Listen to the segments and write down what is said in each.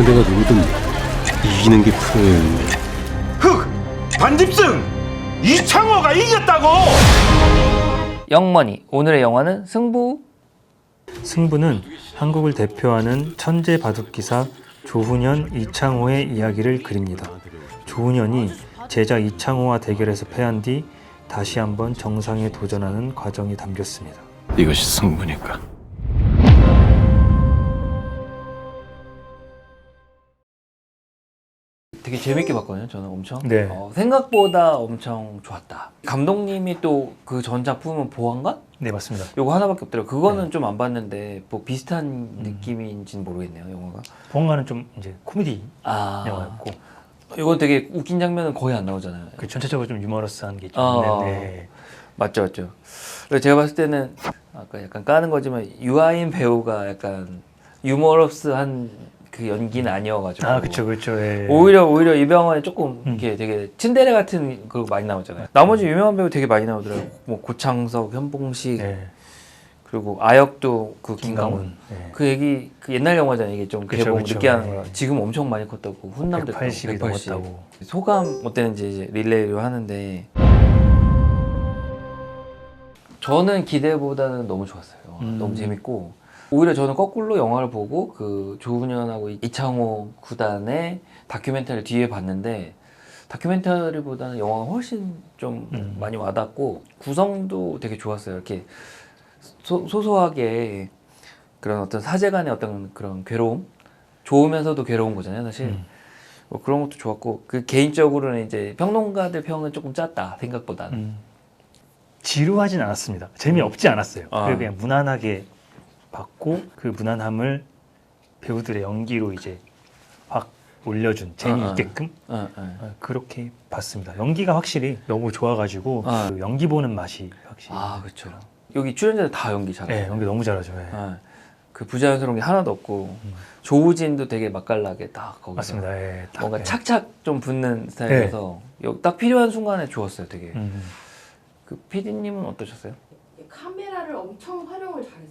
상대가 누구든 이기는 게 프로예요. 흑! 반집승! 이창호가 이겼다고! 영머니 오늘의 영화는 승부. 승부는 한국을 대표하는 천재 바둑기사 조훈현, 이창호의 이야기를 그립니다. 조훈현이 제자 이창호와 대결에서 패한 뒤 다시 한번 정상에 도전하는 과정이 담겼습니다. 이것이 승부니까. 되게 재밌게 봤거든요. 저는 엄청. 네. 생각보다 엄청 좋았다. 감독님이 또 그 전 작품은 보안관? 네, 맞습니다. 요거 하나밖에 없더라고요. 그거는 좀 안 봤는데 뭐 비슷한 느낌인지는 모르겠네요. 영화가. 보안관은 좀 이제 코미디 아, 영화였고, 이건 되게 웃긴 장면은 거의 안 나오잖아요. 그 전체적으로 좀 유머러스한 게 좀 있는데, 맞죠, 맞죠. 그래서 제가 봤을 때는 아까 약간 까는 거지만 유아인 배우가 약간 유머러스한 그 연기는 아니어가지고. 아, 그쵸, 그쵸. 예. 오히려 이병헌이 조금 이렇게 되게 츤데레 같은 거 많이 나오잖아요. 나머지 유명한 배우 되게 많이 나오더라고요. 뭐 고창석, 현봉식, 예. 그리고 아역도 그 김강훈. 김강훈. 예. 그 얘기 그 옛날 영화잖아요. 이게 좀 그쵸, 개봉 그쵸. 늦게 하는 예. 거라. 지금 엄청 많이 컸다고 훈남 됐다고. 180이 넘었다고. 소감 어땠는지 이제 릴레이로 하는데 저는 기대보다는 너무 좋았어요. 너무 재밌고 오히려 저는 거꾸로 영화를 보고 그 조훈현하고 이창호 구단의 다큐멘터리를 뒤에 봤는데 다큐멘터리보다는 영화가 훨씬 좀 많이 와닿고 구성도 되게 좋았어요. 이렇게 소소하게 그런 어떤 사제 간의 어떤 그런 괴로움, 좋으면서도 괴로운 거잖아요, 사실. 뭐 그런 것도 좋았고 그 개인적으로는 이제 평론가들 평은 조금 짰다 생각보다는. 지루하진 않았습니다. 재미없지 않았어요. 아. 그리고 그냥 무난하게 봤고, 그 무난함을 배우들의 연기로 이제 확 올려준, 재미있게끔 그렇게 봤습니다. 연기가 확실히 너무 좋아가지고 그 연기 보는 맛이 확실히. 아, 그렇죠. 여기 출연자들 다 연기 잘해요. 네, 연기 너무 잘하죠. 네. 그 부자연스러운 게 하나도 없고 조우진도 되게 맛깔나게 딱 거기서 맞습니다. 예, 딱, 뭔가 예. 착착 좀 붙는 스타일이라서 딱 필요한 순간에 좋았어요. 되게. 그 PD님은 어떠셨어요? 카메라를 엄청 활용을 잘했어요.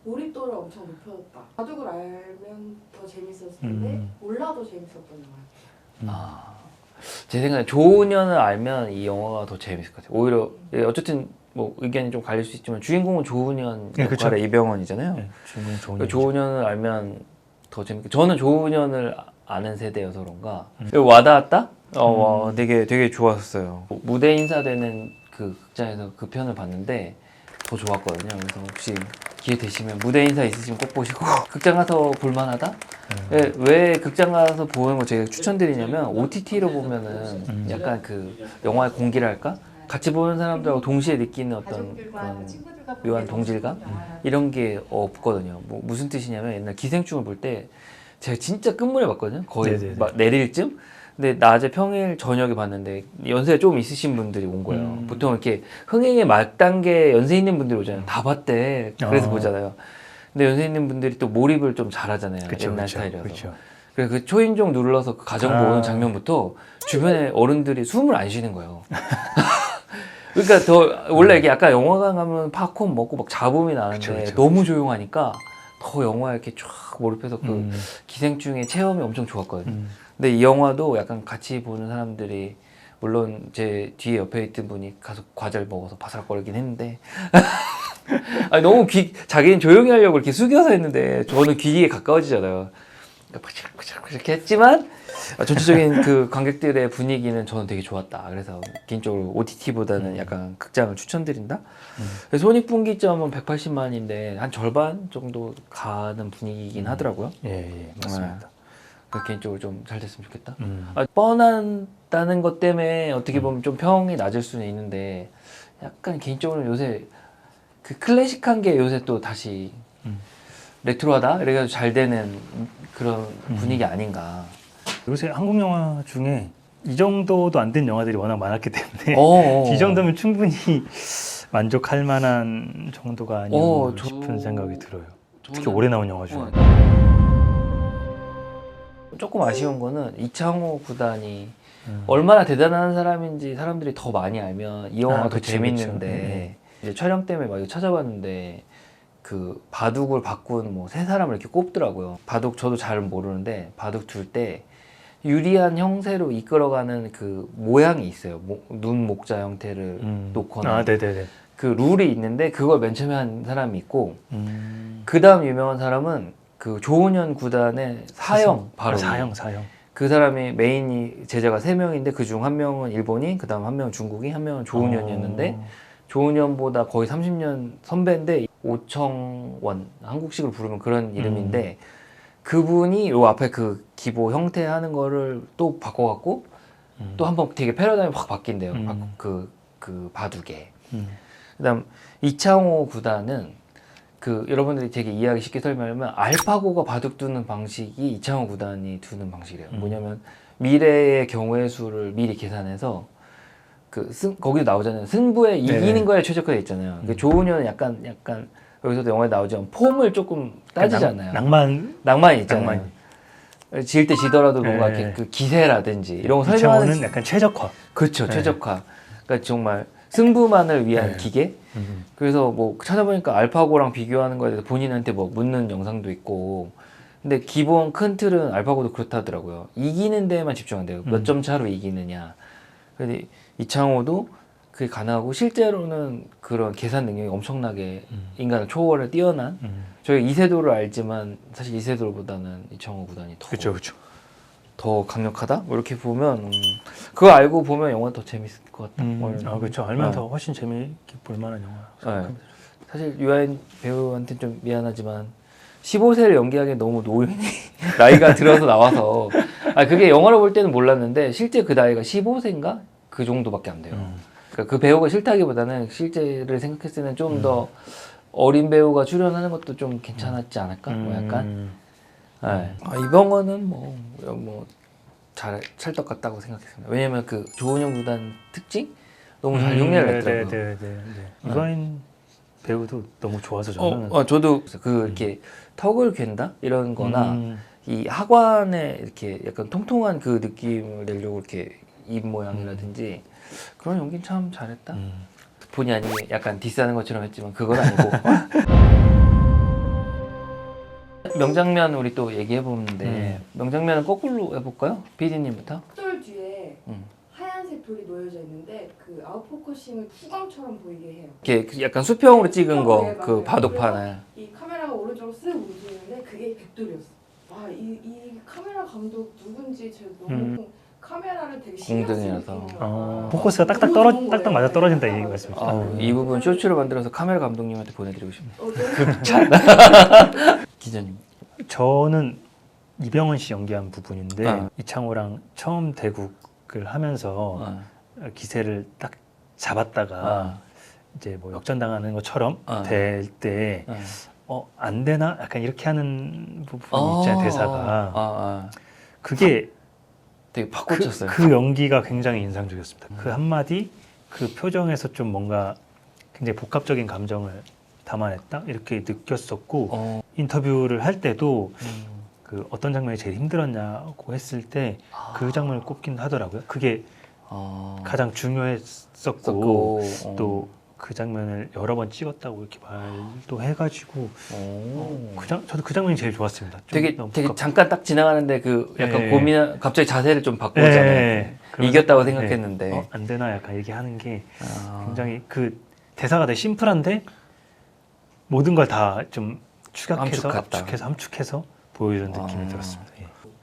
몰입도를 엄청 높여줬다. 바둑을 알면 더 재밌었을 텐데 몰라도 재밌었던 영화예요. 제 생각에 조은현을 알면 이 영화가 더 재밌을 것 같아요. 오히려 어쨌든 뭐 의견이 좀 갈릴 수 있지만 주인공은 조은현 네, 그쵸. 역할의 이병헌이잖아요. 네, 주인공 좋은 그러니까 조은현을 알면 더 재밌게. 저는 조은현을 아는 세대여서 그런가 와닿았다. 되게 좋았어요. 무대 인사되는 그 극장에서 그 편을 봤는데 더 좋았거든요. 그래서 혹시 기회 되시면 무대 인사 있으시면 꼭 보시고 극장 가서 볼만하다. 왜 극장 가서 보는 거 제가 추천드리냐면 OTT로 보면은 약간 그 영화의 공기랄까? 같이 보는 사람들하고 동시에 느끼는 어떤 그런 묘한 동질감 이런 게 없거든요. 뭐 무슨 뜻이냐면 옛날 기생충을 볼 때 제가 진짜 끝물에 봤거든요. 거의 네네네. 막 내릴쯤. 근데 낮에 평일 저녁에 봤는데 연세가 좀 있으신 분들이 온 거예요. 보통 이렇게 흥행의 말단계 연세 있는 분들이 오잖아요. 다 봤대. 그래서 보잖아요. 근데 연세 있는 분들이 또 몰입을 좀 잘하잖아요. 그쵸, 옛날 그쵸, 스타일이라서. 그쵸. 그래서 그 초인종 눌러서 그 가정 보는 장면부터 주변에 어른들이 숨을 안 쉬는 거예요. 그러니까 더 원래 이게 약간 영화관 가면 팝콘 먹고 막 잡음이 나는데 그쵸. 너무 조용하니까 더 영화에 이렇게 쫙 몰입해서 그 기생충의 체험이 엄청 좋았거든요. 근데 이 영화도 약간 같이 보는 사람들이 물론 제 뒤에 옆에 있던 분이 가서 과자를 먹어서 바삭거리긴 했는데 아니, 너무 자기는 조용히 하려고 이렇게 숙여서 했는데 저는 귀에 가까워지잖아요. 그러니까 이렇게 했지만 전체적인 그 관객들의 분위기는 저는 되게 좋았다. 그래서 개인적으로 OTT보다는 약간 극장을 추천드린다. 그래서 손익분기점은 180만인데 한 절반 정도 가는 분위기이긴 하더라고요. 예, 맞습니다. 개인적으로 좀 잘 됐으면 좋겠다. 뻔하다는 것 때문에 어떻게 보면 좀 평이 낮을 수는 있는데 약간 개인적으로 요새 그 클래식한 게 요새 또 다시 레트로하다? 이래가지고 잘 되는 그런 분위기 아닌가. 요새 한국 영화 중에 이 정도도 안 된 영화들이 워낙 많았기 때문에 이 정도면 충분히 만족할 만한 정도가 아니었나 싶은 생각이 들어요. 특히 올해 나온 영화 중에. 조금 아쉬운 거는 이창호 구단이 얼마나 대단한 사람인지 사람들이 더 많이 알면 이 영화가 더 그쵸, 재밌는데 이제 촬영 때문에 막 이거 찾아봤는데 그 바둑을 바꾼 뭐 세 사람을 이렇게 꼽더라고요. 바둑 저도 잘 모르는데 바둑 둘 때 유리한 형세로 이끌어가는 그 모양이 있어요. 눈 목자 형태를 놓거나 네네네. 그 룰이 있는데 그걸 맨 처음에 한 사람이 있고 그 다음 유명한 사람은 그 조훈현 구단의 사형 바로 사형. 그 사람이 메인이 제자가 3명인데 그중 한 명은 일본인, 그 다음 한 명은 중국인, 한 명은 조훈현이었는데 조훈현보다 거의 30년 선배인데 오청원 한국식으로 부르면 그런 이름인데 그분이 요 앞에 그 기보 형태 하는 거를 또 바꿔갖고 또 한번 되게 패러다임이 확 바뀐대요. 그 바둑에. 그다음 이창호 구단은 그 여러분들이 되게 이해하기 쉽게 설명하면 알파고가 바둑 두는 방식이 이창호 구단이 두는 방식이래요. 뭐냐면 미래의 경우의 수를 미리 계산해서 거기도 나오잖아요. 승부에 이기는 거에 최적화돼 있잖아요. 조훈현은 약간 여기서도 영화에 나오지만 폼을 조금 따지잖아요. 낭만이 있잖아요. 질 때 지더라도 뭔가 이렇게 그 기세라든지 이런 거 설명하는 이창호는 약간 최적화. 그렇죠. 최적화. 그러니까 정말 승부만을 위한 기계. 그래서 뭐 찾아보니까 알파고랑 비교하는 거에 대해서 본인한테 뭐 묻는 영상도 있고. 근데 기본 큰 틀은 알파고도 그렇다더라고요. 이기는 데에만 집중한대요. 몇 점 차로 이기느냐. 근데 이창호도 그게 가능하고 실제로는 그런 계산 능력이 엄청나게 인간을 초월해 뛰어난 저희 이세돌을 알지만 사실 이세돌보다는 이창호 구단이 더 강력하다? 뭐 이렇게 보면 그거 알고 보면 영화 더 재밌을 것 같다. 그렇죠. 알면서 훨씬 재미있게 볼 만한 영화. 네. 사실 유아인 배우한테는 좀 미안하지만 15세를 연기하기에 너무 노인이 나이가 들어서 나와서 그게 영화로 볼 때는 몰랐는데 실제 그 나이가 15세인가? 그 정도밖에 안 돼요. 그러니까 그 배우가 싫다기보다는 실제를 생각했을 때는 좀 더 어린 배우가 출연하는 것도 좀 괜찮았지 않을까? 뭐 약간 이병헌은 잘 찰떡 같다고 생각했습니다. 왜냐면 그 조은영 구단 특징 너무 잘 흉내를 냈더라고요. 이광인 배우도 너무 좋아서 저는 저도 이렇게 턱을 갠다 이런 거나 이 하관에 이렇게 약간 통통한 그 느낌을 내려고 이렇게 입 모양이라든지 그런 연기는 참 잘했다. 본의 아니게 약간 디스하는 것처럼 했지만 그건 아니고 명장면 우리 또 얘기해 보는데 명장면은 거꾸로 해볼까요? PD님부터. 흑돌 뒤에 하얀색 돌이 놓여져 있는데 그 아웃포커싱을 후광처럼 보이게 해요. 이렇게 약간 수평으로 찍은 거 네, 그 맞아요. 바둑판에 이 카메라가 오른쪽으로 쓱 움직이는데 그게 백돌이었어. 이 카메라 감독 누군지 제가 너무 카메라를 되게 신경 쓰는 공등이라서. 포커스가 딱딱 맞아 떨어진다 이 말씀이시죠? 이 부분 쇼츠로 만들어서 카메라 감독님한테 보내드리고 싶네요. 기자님. 저는 이병헌 씨 연기한 부분인데 이창호랑 처음 대국을 하면서 기세를 딱 잡았다가 이제 뭐 역전당하는 것처럼 될 때 안 되나? 약간 이렇게 하는 부분이 있잖아요. 대사가 그게 되게 바꿔쳤어요. 그 연기가 굉장히 인상적이었습니다. 그 한마디 그 표정에서 좀 뭔가 굉장히 복합적인 감정을 담아냈다 이렇게 느꼈었고 인터뷰를 할 때도 그 어떤 장면이 제일 힘들었냐고 했을 때 그 장면을 꼽긴 하더라고요. 그게 가장 중요했었고 또 그 장면을 여러 번 찍었다고 이렇게 말도 해가지고 저도 그 장면이 제일 좋았습니다. 되게 잠깐 딱 지나가는데 그 약간 고민 갑자기 자세를 좀 바꾸잖아요. 이겼다고 생각했는데 안 되나 약간 이렇게 하는 게 굉장히 그 대사가 되게 심플한데 모든 걸 다 좀 축약해서 함축해서 보여주는 느낌이 들었습니다.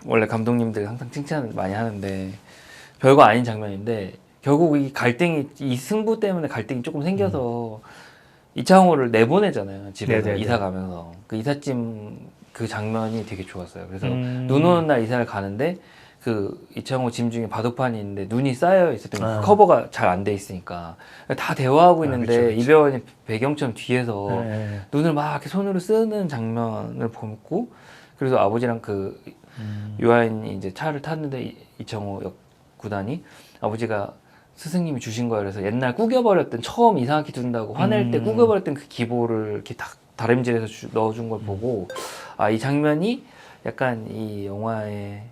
원래 감독님들 항상 칭찬 많이 하는데 별거 아닌 장면인데 결국 이 승부 때문에 갈등이 조금 생겨서 이창호를 내보내잖아요. 집에서 이사 가면서 그 이삿짐 그 장면이 되게 좋았어요. 그래서 눈 오는 날 이사를 가는데 그 이창호 짐 중에 바둑판이 있는데 눈이 쌓여 있었던 커버가 잘 안 돼 있으니까 다 대화하고 있는데 그쵸. 이병헌이 배경처럼 뒤에서 눈을 막 이렇게 손으로 쓰는 장면을 보고 그래서 아버지랑 그 유아인이 이제 차를 탔는데 이창호 구단이 아버지가 스승님이 주신 거야. 그래서 옛날 구겨버렸던 처음 이상하게 둔다고 화낼 때 구겨버렸던 그 기보를 이렇게 딱 다림질해서 넣어준 걸 보고 이 장면이 약간 이 영화의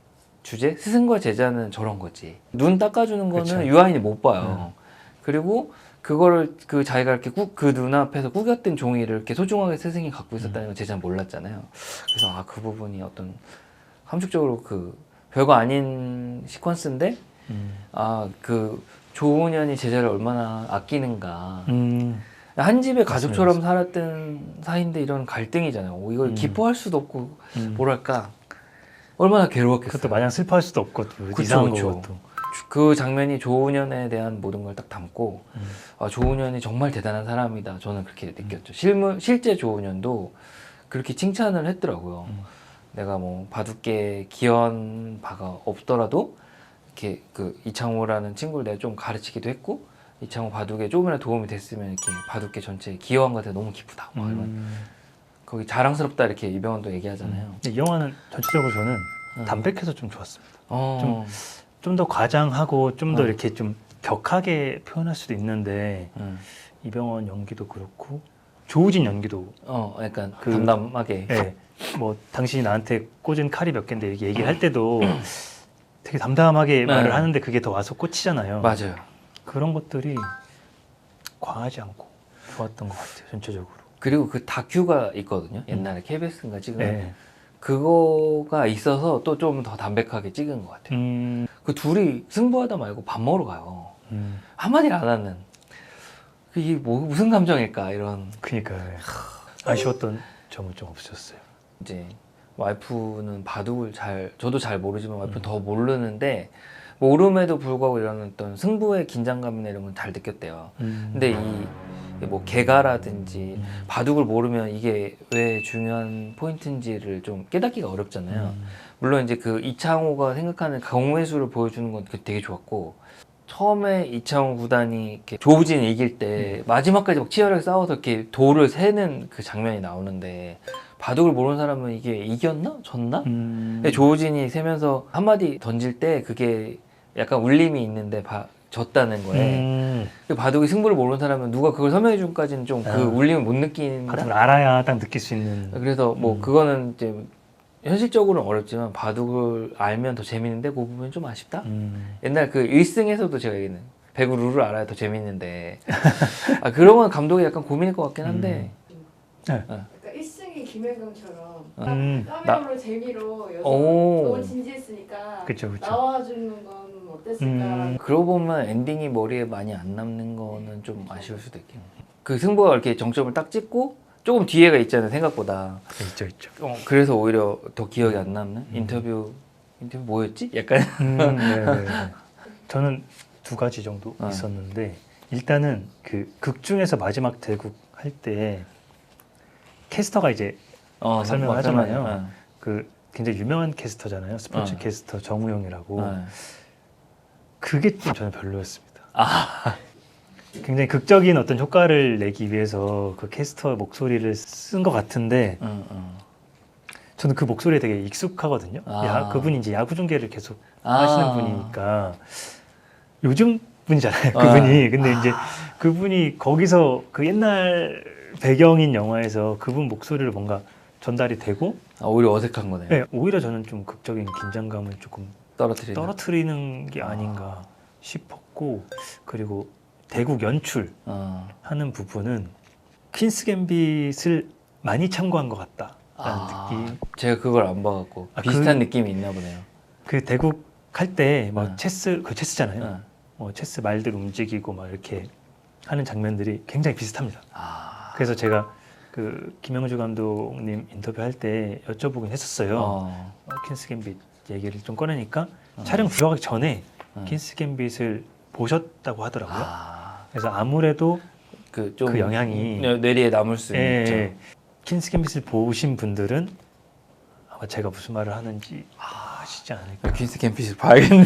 주제 스승과 제자는 저런 거지. 눈 닦아주는 거는 유아인이 못 봐요. 그리고 그거를 그 자기가 이렇게 그 눈앞에서 구겼던 종이를 이렇게 소중하게 스승이 갖고 있었다는 걸 제가 몰랐잖아요. 그래서 아, 그 부분이 어떤 함축적으로 그 별거 아닌 시퀀스인데 아, 그 조훈현이 제자를 얼마나 아끼는가. 한 집의 가족처럼 살았던 사이인데 이런 갈등이잖아요. 이걸 기뻐할 수도 없고 뭐랄까 얼마나 괴로웠겠어요. 그것도 마냥 슬퍼할 수도 없고 또 그쵸, 이상한 그쵸. 것도. 그 장면이 조훈현에 대한 모든 걸 딱 담고 아, 조훈현이 정말 대단한 사람이다. 저는 그렇게 느꼈죠. 실제 조훈현도 그렇게 칭찬을 했더라고요. 내가 뭐 바둑계 기원 바가 없더라도 이렇게 그 이창호라는 친구를 내가 좀 가르치기도 했고 이창호 바둑에 조금이라도 도움이 됐으면 이렇게 바둑계 전체의 기여한 것 같아 너무 기쁘다. 막 이런 거기 자랑스럽다 이렇게 이병헌도 얘기하잖아요. 근데 이 영화는 전체적으로 저는 담백해서 좀 좋았습니다. 어. 좀 더 과장하고 좀 더 어. 이렇게 좀 격하게 표현할 수도 있는데 이병헌 연기도 그렇고 조우진 연기도 약간 그- 담담하게. 예, 뭐 당신이 나한테 꽂은 칼이 몇 개인데 이렇게 얘기를 할 때도 되게 담담하게 네. 말을 하는데 그게 더 와서 꽂히잖아요. 맞아요. 그런 것들이 과하지 않고 좋았던 것 같아요, 전체적으로. 그리고 그 다큐가 있거든요. 옛날에 KBS인가 찍은 네. 그거가 있어서 또 좀 더 담백하게 찍은 것 같아요. 그 둘이 승부하다 말고 밥 먹으러 가요. 한마디를 안 하는. 이게 무슨 감정일까 이런. 그니까 아쉬웠던 점은 좀 없었어요. 이제 와이프는 바둑을 저도 잘 모르지만 와이프는 더 모르는데 모름에도 불구하고 이런 어떤 승부의 긴장감이나 이런 건 잘 느꼈대요. 근데 이 뭐 개가라든지 바둑을 모르면 이게 왜 중요한 포인트인지를 좀 깨닫기가 어렵잖아요. 물론 이제 그 이창호가 생각하는 경우의 수를 보여주는 건 되게 좋았고 처음에 이창호 구단이 이렇게 조우진을 이길 때 마지막까지 막 치열하게 싸워서 이렇게 돌을 세는 그 장면이 나오는데 바둑을 모르는 사람은 이게 이겼나? 졌나? 근데 조우진이 세면서 한마디 던질 때 그게 약간 울림이 있는데 졌다는 거에 그 바둑의 승부를 모르는 사람은 누가 그걸 설명해 준까지는 좀 그 울림을 못 느낀다. 바둑을 알아야 딱 느낄 수 있는. 그래서 뭐 그거는 이제 현실적으로는 어렵지만 바둑을 알면 더 재밌는데 그 부분이 좀 아쉽다. 옛날 그 1승에서도 제가 얘기는 배구 룰을 알아야 더 재밌는데 아, 그런 건 감독이 약간 고민일 것 같긴 한데 네. 그러니까 1승이 김혜경처럼 나- 까메오로 재미로 오. 너무 진지했으니까 그쵸, 그쵸. 나와주는 건 어땠을까. 그러고 보면 엔딩이 머리에 많이 안 남는 거는 좀 아쉬울 수도 있겠네요. 그 승부가 이렇게 정점을 딱 찍고 조금 뒤에가 있잖아요 생각보다. 있죠. 그래서 오히려 더 기억이 안 남는 인터뷰 뭐였지? 약간 네. 저는 두 가지 정도 있었는데 일단은 그 극 중에서 마지막 대국 할 때 캐스터가 이제 설명을 하잖아요. 그 굉장히 유명한 캐스터잖아요. 스포츠 캐스터 정우영이라고. 그게 좀 저는 별로였습니다. 굉장히 극적인 어떤 효과를 내기 위해서 그 캐스터 목소리를 쓴 것 같은데 저는 그 목소리에 되게 익숙하거든요. 그분이 이제 야구 중계를 계속 하시는 분이니까 요즘 분이잖아요. 그분이. 근데 이제 그분이 거기서 그 옛날 배경인 영화에서 그분 목소리를 뭔가 전달이 되고 오히려 어색한 거네요. 네, 오히려 저는 좀 극적인 긴장감을 조금 떨어뜨리는 게 아닌가 싶었고 그리고 대국 연출 하는 부분은 퀸스 갬빗을 많이 참고한 것 같다라는 느낌. 제가 그걸 안 봐갖고 비슷한 느낌이 있나 보네요. 그 대국 할 때 뭐 체스잖아요. 체스 말들 움직이고 막 이렇게 하는 장면들이 굉장히 비슷합니다. 그래서 제가 그 김영주 감독님 인터뷰할 때 여쭤보긴 했었어요. 퀸스 갬빗 얘기를 좀 꺼내니까 촬영 들어가기 전에 퀸스 갬빗을 보셨다고 하더라고요. 그래서 아무래도 그 영향이 뇌리에 남을 수 있죠. 퀸스 갬빗을 보신 분들은 아마 제가 무슨 말을 하는지 아시지 않을까. 퀸스 갬빗을 봐야겠네.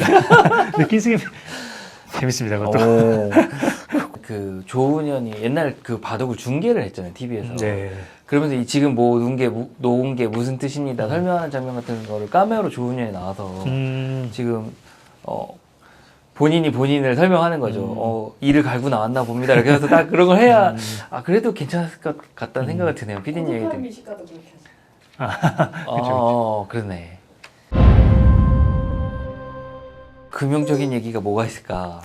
근데 퀸스 갬빗 재밌습니다. 그것도. 그 조훈현이 옛날 그 바둑을 중계를 했잖아요 TV에서. 네. 그러면서 지금 뭐 놓은 게 무슨 뜻입니다 설명하는 장면 같은 거를 카메오로 조훈현이 나와서 지금 본인이 본인을 설명하는 거죠. 이를 갈고 나왔나 봅니다. 이렇게 해서 딱 그런 걸 해야 그래도 괜찮을 것 같다는 생각이 드네요. 피디님 얘기 듣고. 미식가도 그렇게 하죠. 그쵸. 그러네. 금용적인 얘기가 뭐가 있을까?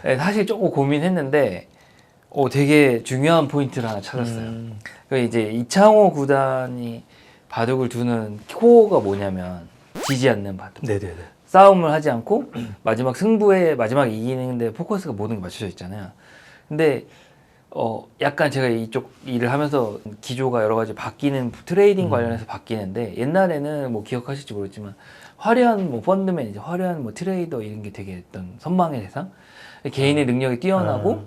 네, 사실 조금 고민했는데 되게 중요한 포인트를 하나 찾았어요. 그 이제 이창호 구단이 바둑을 두는 코어가 뭐냐면 지지 않는 바둑. 네네네. 싸움을 하지 않고 마지막 승부에 마지막 이기는데 포커스가 모든 게 맞춰져 있잖아요. 근데 약간 제가 이쪽 일을 하면서 기조가 여러 가지 바뀌는 트레이딩 관련해서 바뀌는데 옛날에는 뭐 기억하실지 모르겠지만 화려한 뭐 펀드맨, 이제 화려한 뭐 트레이더 이런 게 되게 어떤 선망의 대상, 개인의 능력이 뛰어나고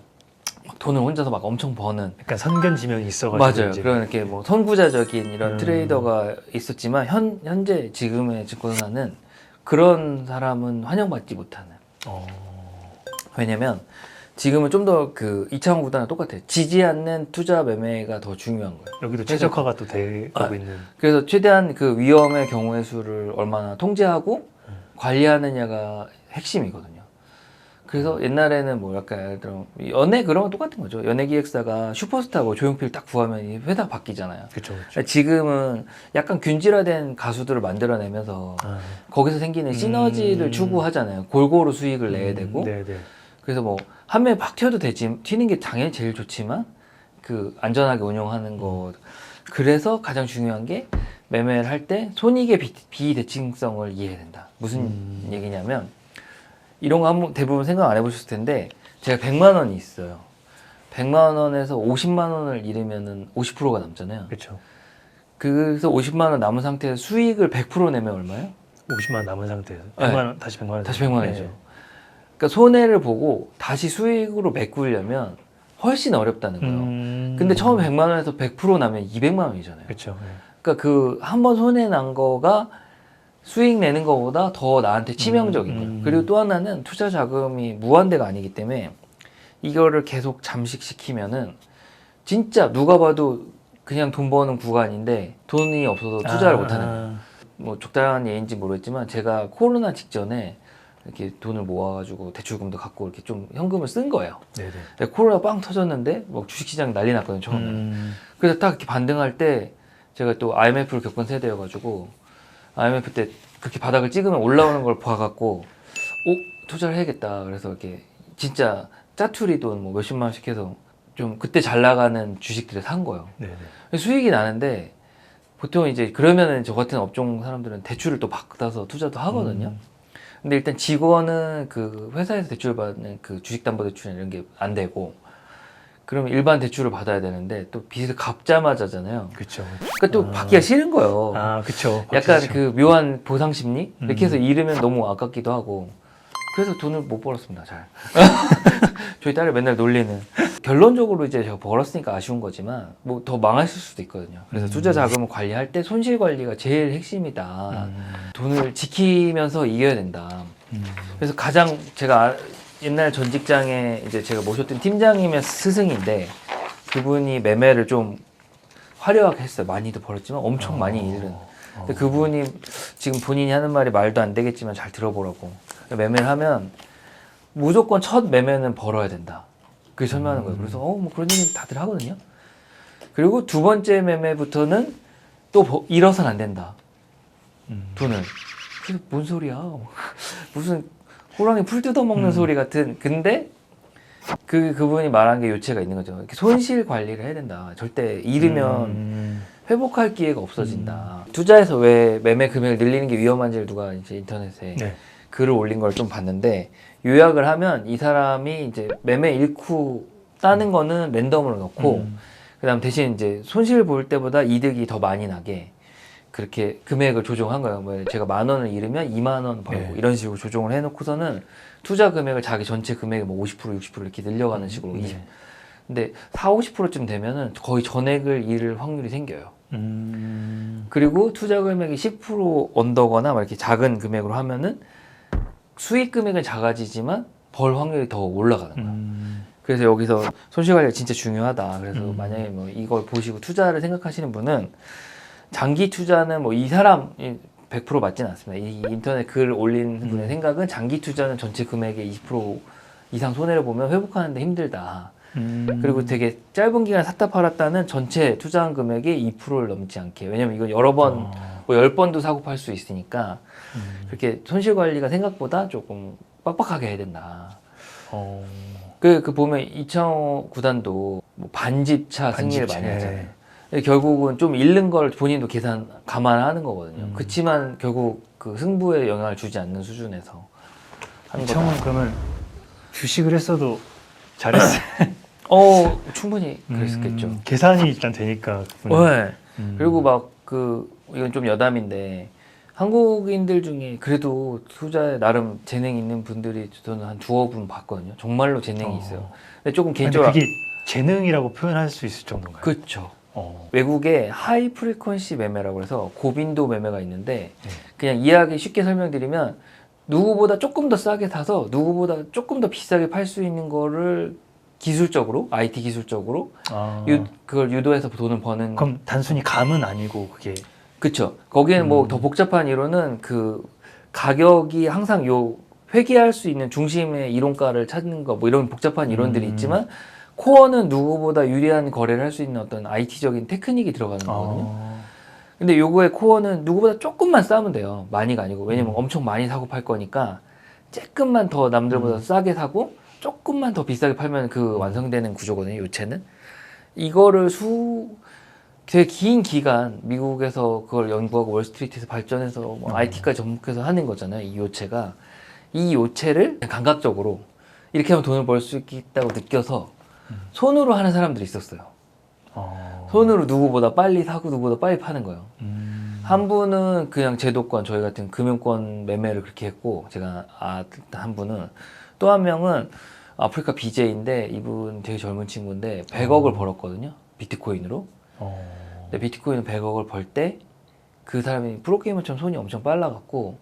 막 돈을 혼자서 막 엄청 버는 약간 선견지명이 있어가지고 맞아요. 이제. 그런 이렇게 뭐 선구자적인 이런 트레이더가 있었지만 현재 지금의 증권사는 그런 사람은 환영받지 못하는. 왜냐면 지금은 좀 더 그 이창호 구단과 똑같아요. 지지 않는 투자 매매가 더 중요한 거예요. 여기도 최적화가 또 되고 있는. 그래서 최대한 그 위험의 경우의 수를 얼마나 통제하고 관리하느냐가 핵심이거든요. 그래서 옛날에는 뭐 약간 예를 들어 연예 그런 건 똑같은 거죠. 연예기획사가 슈퍼스타고 조용필 딱 구하면 이 회사 바뀌잖아요. 그렇죠. 그렇죠. 지금은 약간 균질화된 가수들을 만들어내면서 거기서 생기는 시너지를 추구하잖아요. 골고루 수익을 내야 되고. 네네. 그래서 뭐 한 명이 팍 튀어도 되지, 튀는 게 당연히 제일 좋지만 그 안전하게 운영하는 거. 그래서 가장 중요한 게 매매를 할 때 손익의 비대칭성을 이해해야 된다. 무슨 얘기냐면 이런 거 한번 대부분 생각 안 해보셨을 텐데 제가 100만 원이 있어요. 100만 원에서 50만 원을 잃으면은 50%가 남잖아요. 그렇죠. 그래서 50만 원 남은 상태에서 수익을 100% 내면 얼마예요? 50만 원 남은 상태에서 네. 100만 원, 다시 100만 원. 다시 100만 원이죠. 그러니까 손해를 보고 다시 수익으로 메꾸려면 훨씬 어렵다는 거예요. 근데 처음에 100만 원에서 100% 나면 200만 원이잖아요. 그렇죠. 네. 그러니까 그 한 번 손해 난 거가 수익 내는 것보다 더 나한테 치명적인 거예요. 그리고 또 하나는 투자 자금이 무한대가 아니기 때문에 이거를 계속 잠식시키면은 진짜 누가 봐도 그냥 돈 버는 구간인데 돈이 없어서 투자를 못하는 거예요. 뭐 적당한 예인지 모르겠지만 제가 코로나 직전에 이렇게 돈을 모아가지고 대출금도 갖고 이렇게 좀 현금을 쓴 거예요. 네네. 코로나 빵 터졌는데 뭐 주식시장 난리 났거든요, 처음에. 그래서 딱 이렇게 반등할 때 제가 또 IMF를 겪은 세대여가지고 IMF 때 그렇게 바닥을 찍으면 올라오는 걸 봐갖고 투자를 해야겠다. 그래서 이렇게 진짜 짜투리 돈 뭐 몇십만 원씩 해서 좀 그때 잘 나가는 주식들을 산 거예요. 네네. 수익이 나는데 보통 이제 그러면은 저 같은 업종 사람들은 대출을 또 받아서 투자도 하거든요. 근데 일단 직원은 그 회사에서 대출 받는 그 주식담보대출이나 이런 게 안 되고 그러면 일반 대출을 받아야 되는데 또 빚을 갚자마자잖아요. 그렇죠. 그러니까 또 받기가 싫은 거예요. 그렇죠. 약간 그 묘한 보상 심리? 이렇게 해서 잃으면 너무 아깝기도 하고 그래서 돈을 못 벌었습니다. 잘. 저희 딸을 맨날 놀리는. 결론적으로 이제 제가 벌었으니까 아쉬운 거지만 뭐 더 망하실 수도 있거든요. 그래서 투자 자금을 관리할 때 손실 관리가 제일 핵심이다. 돈을 지키면서 이겨야 된다. 그래서 가장 제가 옛날 전 직장에 이제 제가 모셨던 팀장님의 스승인데 그분이 매매를 좀 화려하게 했어요. 많이도 벌었지만 엄청 많이 잃은. 근데 그분이 지금 본인이 하는 말이 말도 안 되겠지만 잘 들어보라고. 매매를 하면 무조건 첫 매매는 벌어야 된다. 그게 설명하는 거예요. 그래서 뭐 그런 얘기 다들 하거든요. 그리고 두 번째 매매부터는 또 잃어서는 안 된다. 돈을. 그래서 뭔 소리야? 무슨 호랑이 풀 뜯어먹는 소리 같은. 근데 그분이 말한 게 요체가 있는 거죠. 이렇게 손실 관리를 해야 된다. 절대 잃으면 회복할 기회가 없어진다. 투자에서 왜 매매 금액을 늘리는 게 위험한지를 누가 이제 인터넷에 네. 글을 올린 걸 좀 봤는데 요약을 하면 이 사람이 이제 매매 잃고 따는 거는 랜덤으로 넣고 그다음 대신 이제 손실 볼 때보다 이득이 더 많이 나게 그렇게 금액을 조정한 거예요. 뭐 제가 10,000원을 잃으면 20,000원 벌고 네. 이런 식으로 조정을 해놓고서는 투자 금액을 자기 전체 금액의 뭐 50% 60% 이렇게 늘려가는 식으로. 근데 40~50%쯤 되면은 거의 전액을 잃을 확률이 생겨요. 그리고 투자 금액이 10% 언더거나 막 이렇게 작은 금액으로 하면은 수익 금액은 작아지지만 벌 확률이 더 올라가는 거야. 그래서 여기서 손실 관리가 진짜 중요하다. 그래서 만약에 뭐 이걸 보시고 투자를 생각하시는 분은 장기 투자는 뭐 이 사람 100% 맞지는 않습니다. 이 인터넷 글 올린 분의 생각은 장기 투자는 전체 금액의 20% 이상 손해를 보면 회복하는데 힘들다. 그리고 되게 짧은 기간 샀다 팔았다는 전체 투자한 금액의 2%를 넘지 않게. 왜냐면 이건 여러 번, 뭐 10번도 사고 팔 수 있으니까 그렇게 손실 관리가 생각보다 조금 빡빡하게 해야 된다. 그 보면 이창호 구단도 뭐 반집차 승리를 많이 하잖아요. 근데 결국은 좀 잃는 걸 본인도 감안하는 거거든요. 그치만 결국 그 승부에 영향을 주지 않는 수준에서 하는 거다. 이창호는 그러면 주식을 했어도 잘했어요. 충분히 그랬겠죠. 계산이 일단 되니까. 그분은. 네. 그리고 막 이건 좀 여담인데 한국인들 중에 그래도 투자에 나름 재능 있는 분들이 저는 한 두어 분 봤거든요. 정말로 재능이 있어요. 근데 조금 근데 개인적으로 그게 재능이라고 표현할 수 있을 정도인가요? 그렇죠. 외국에 하이 프리퀀시 매매라고 해서 고빈도 매매가 있는데 그냥 이해하기 쉽게 설명드리면 누구보다 조금 더 싸게 사서 누구보다 조금 더 비싸게 팔 수 있는 거를 기술적으로 IT 기술적으로 그걸 유도해서 돈을 버는. 그럼 단순히 감은 아니고 그게. 그쵸. 거기에는 뭐 더 복잡한 이론은 그 가격이 항상 회귀할 수 있는 중심의 이론가를 찾는 거 뭐 이런 복잡한 이론들이 있지만 코어는 누구보다 유리한 거래를 할 수 있는 어떤 IT적인 테크닉이 들어가는 거거든요. 근데 요거의 코어는 누구보다 조금만 싸면 돼요. 많이가 아니고. 왜냐면 엄청 많이 사고 팔 거니까 조금만 더 남들보다 싸게 사고 조금만 더 비싸게 팔면 그 완성되는 구조거든요. 요체는. 이거를 되게 긴 기간 미국에서 그걸 연구하고 월스트리트에서 발전해서 뭐 IT까지 접목해서 하는 거잖아요. 이 요체가. 이 요체를 감각적으로 이렇게 하면 돈을 벌 수 있다고 느껴서 손으로 하는 사람들이 있었어요. 손으로 누구보다 빨리 사고 누구보다 빨리 파는 거예요. 한 분은 그냥 제도권, 저희 같은 금융권 매매를 그렇게 했고, 제가 한 분은, 또 한 명은 아프리카 BJ인데 이분 되게 젊은 친구인데 100억을 벌었거든요. 비트코인으로. 근데 비트코인 100억을 벌 때 그 사람이 프로게이머처럼 손이 엄청 빨라갖고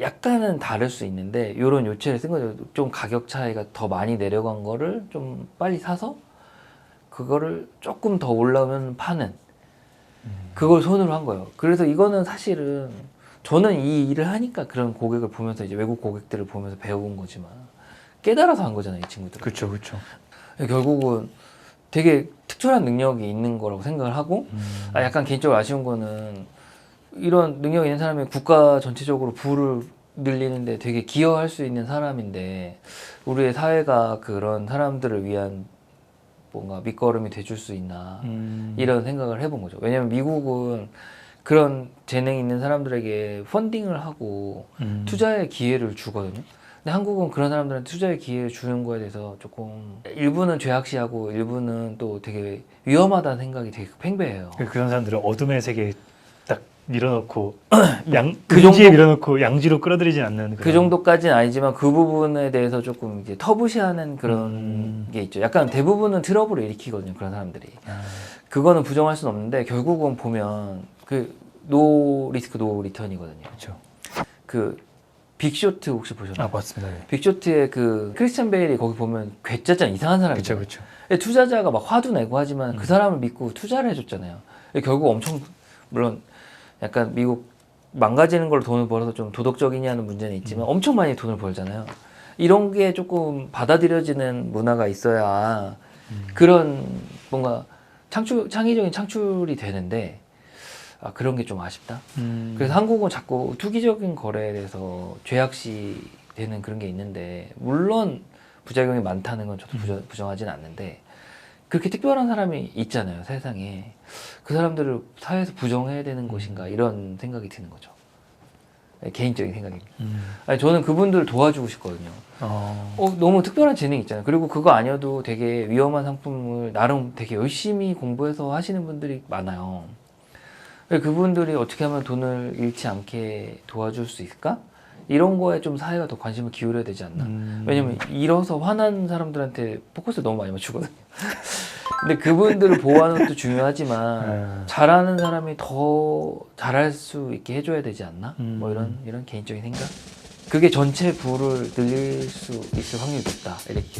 약간은 다를 수 있는데 이런 요체를 쓴 거죠. 좀 가격 차이가 더 많이 내려간 거를 좀 빨리 사서 그거를 조금 더 올라오면 파는 그걸 손으로 한 거예요. 그래서 이거는 사실은 저는 이 일을 하니까 그런 고객을 보면서 이제 외국 고객들을 보면서 배운 거지만 깨달아서 한 거잖아요, 이 친구들은. 그렇죠, 그렇죠. 결국은 되게 특별한 능력이 있는 거라고 생각을 하고 약간 개인적으로 아쉬운 거는 이런 능력이 있는 사람이 국가 전체적으로 부를 늘리는데 되게 기여할 수 있는 사람인데 우리의 사회가 그런 사람들을 위한 뭔가 밑거름이 돼줄 수 있나 이런 생각을 해본 거죠. 왜냐면 미국은 그런 재능 있는 사람들에게 펀딩을 하고 투자의 기회를 주거든요. 근데 한국은 그런 사람들한테 투자의 기회를 주는 거에 대해서 조금 일부는 죄악시하고 일부는 또 되게 위험하다는 생각이 되게 팽배해요. 그런 사람들은 어둠의 세계에 딱 밀어넣고 그 음지에 밀어넣고 양지로 끌어들이진 않는 그 정도까지는 아니지만 그 부분에 대해서 조금 이제 터부시하는 그런 게 있죠. 약간 대부분은 트러블을 일으키거든요. 그런 사람들이. 그거는 부정할 수는 없는데 결국은 보면 노 리스크 노 리턴이거든요. 그렇죠. 빅쇼트 혹시 보셨나요? 맞습니다. 네. 빅쇼트의 크리스찬 베일이 거기 보면 괴짜장 이상한 사람이죠. 그렇죠. 투자자가 막 화도 내고 하지만 그 사람을 믿고 투자를 해줬잖아요. 결국 엄청 물론 약간 미국 망가지는 걸로 돈을 벌어서 좀 도덕적이냐는 문제는 있지만 엄청 많이 돈을 벌잖아요. 이런 게 조금 받아들여지는 문화가 있어야 그런 뭔가 창의적인 창출이 되는데 그런 게 좀 아쉽다. 그래서 한국은 자꾸 투기적인 거래에 대해서 죄악시 되는 그런 게 있는데 물론 부작용이 많다는 건 저도 부정하지는 않는데 그렇게 특별한 사람이 있잖아요, 세상에. 그 사람들을 사회에서 부정해야 되는 것인가 이런 생각이 드는 거죠. 개인적인 생각입니다. 저는 그분들을 도와주고 싶거든요. 너무 특별한 재능이 있잖아요. 그리고 그거 아니어도 되게 위험한 상품을 나름 되게 열심히 공부해서 하시는 분들이 많아요. 그분들이 어떻게 하면 돈을 잃지 않게 도와줄 수 있을까? 이런 거에 좀 사회가 더 관심을 기울여야 되지 않나? 왜냐면 잃어서 화난 사람들한테 포커스를 너무 많이 맞추거든요. 근데 그분들을 보호하는 것도 중요하지만 잘하는 사람이 더 잘할 수 있게 해줘야 되지 않나? 뭐 이런 개인적인 생각? 그게 전체 부를 늘릴 수 있을 확률이 높다. 이렇게